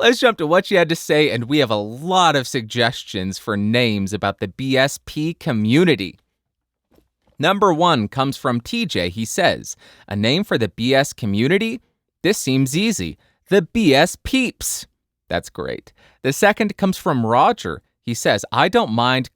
Let's jump to what you had to say, and we have a lot of suggestions for names about the BSP community. Number 1 comes from TJ. He says, a name for the BS community? This seems easy. The BS Peeps. That's great. The second comes from Roger. He says, I don't mind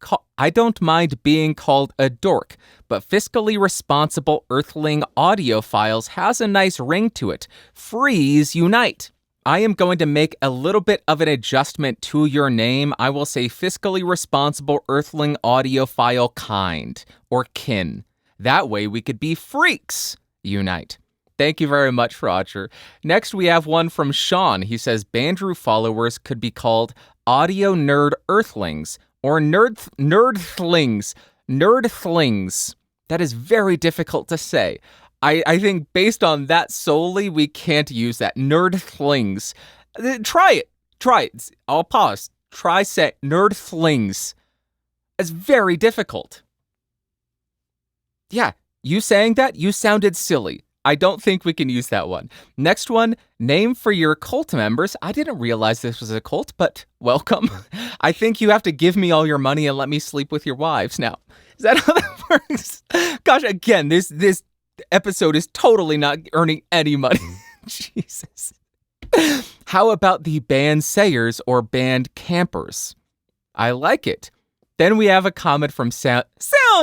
being called a dork, but fiscally responsible Earthling audiophiles has a nice ring to it. Freeze unite. I am going to make a little bit of an adjustment to your name. I will say fiscally responsible Earthling audiophile kind or kin. That way we could be freaks unite. Thank you very much, Roger. Next, we have one from Sean. He says, Bandrew followers could be called audio nerd earthlings or nerdthlings. That is very difficult to say. I think based on that solely, we can't use that. Nerdthlings. Try it. I'll pause. Try say nerdthlings. It's very difficult. Yeah, you saying that, you sounded silly. I don't think we can use that one. Next one, name for your cult members. I didn't realize this was a cult, but welcome. I think you have to give me all your money and let me sleep with your wives now. Is that how that works? Gosh, again, this episode is totally not earning any money. Jesus. How about the band sayers or band campers? I like it. Then we have a comment from Sound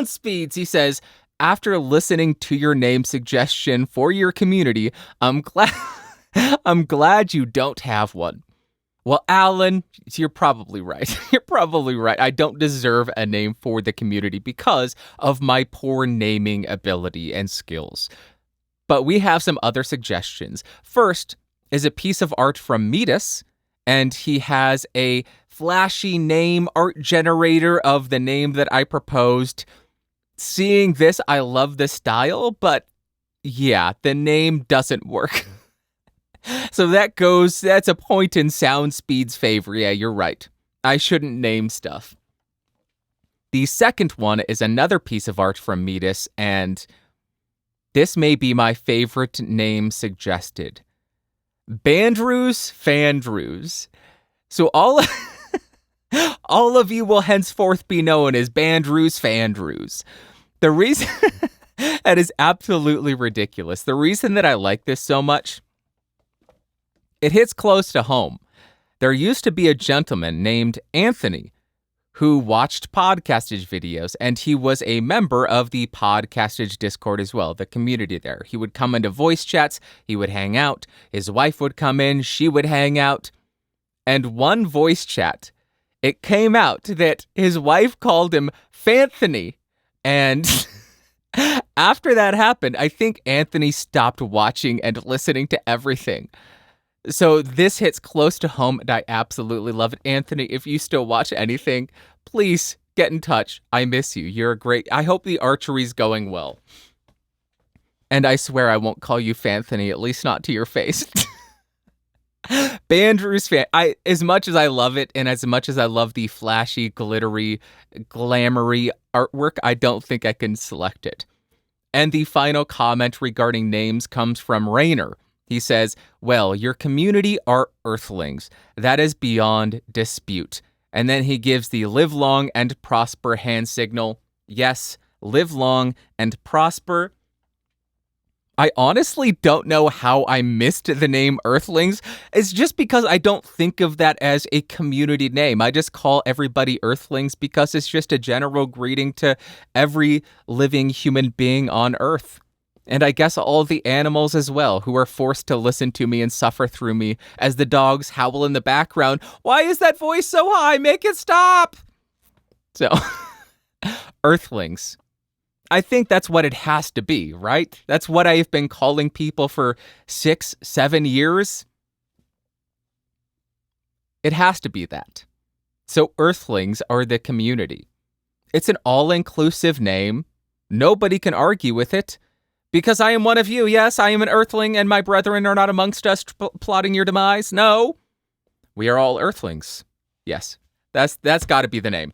Speeds. He says, after listening to your name suggestion for your community, I'm glad you don't have one. Well, Alan, you're probably right. You're probably right. I don't deserve a name for the community because of my poor naming ability and skills. But we have some other suggestions. First is a piece of art from Metis, and he has a flashy name art generator of the name that I proposed. Seeing this, I love the style, but yeah, the name doesn't work. So that's a point in Sound Speed's favor. Yeah, you're right. I shouldn't name stuff. The second one is another piece of art from Metis, and this may be my favorite name suggested. Bandrews Fandrews. So all of you will henceforth be known as Bandrews Fandrews. The reason that is absolutely ridiculous. The reason that I like this so much, it hits close to home. There used to be a gentleman named Anthony who watched Podcastage videos, and he was a member of the Podcastage Discord as well, the community there. He would come into voice chats, he would hang out, his wife would come in, she would hang out, and one voice chat, it came out that his wife called him Fanthony, and after that happened, I think Anthony stopped watching and listening to everything. So this hits close to home, and I absolutely love it. Anthony, if you still watch anything, please get in touch. I miss you. You're great. I hope the archery's going well. And I swear I won't call you Fanthony, at least not to your face. Bandrews fan. As much as I love it, and as much as I love the flashy, glittery, glamoury artwork, I don't think I can select it. And the final comment regarding names comes from Rainer. He says, well, your community are Earthlings. That is beyond dispute. And then he gives the live long and prosper hand signal. Yes, live long and prosper. I honestly don't know how I missed the name Earthlings. It's just because I don't think of that as a community name. I just call everybody Earthlings because it's just a general greeting to every living human being on Earth. And I guess all the animals as well, who are forced to listen to me and suffer through me as the dogs howl in the background. Why is that voice so high? Make it stop! So, Earthlings. I think that's what it has to be, right? That's what I've been calling people for 6-7 years. It has to be that. So Earthlings are the community. It's an all-inclusive name. Nobody can argue with it. Because I am one of you. Yes, I am an Earthling, and my brethren are not amongst us plotting your demise. No. We are all Earthlings. Yes, that's got to be the name.